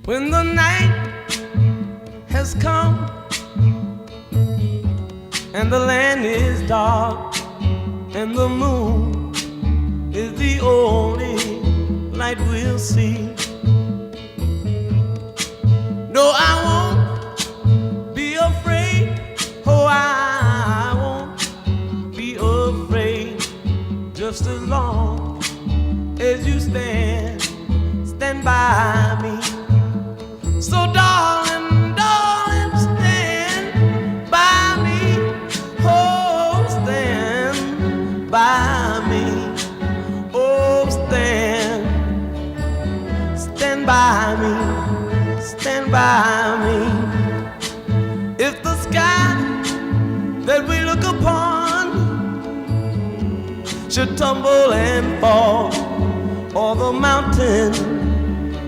When the night has come and the land is dark and the moon is the only light we'll see. No, I won't be afraid. Oh, I won't be afraid. Just as long as you stand by me. So darling, darling, stand by me. Oh, stand by me. Oh, stand by me. Stand by me. If the sky that we look upon should tumble and fall, or the mountain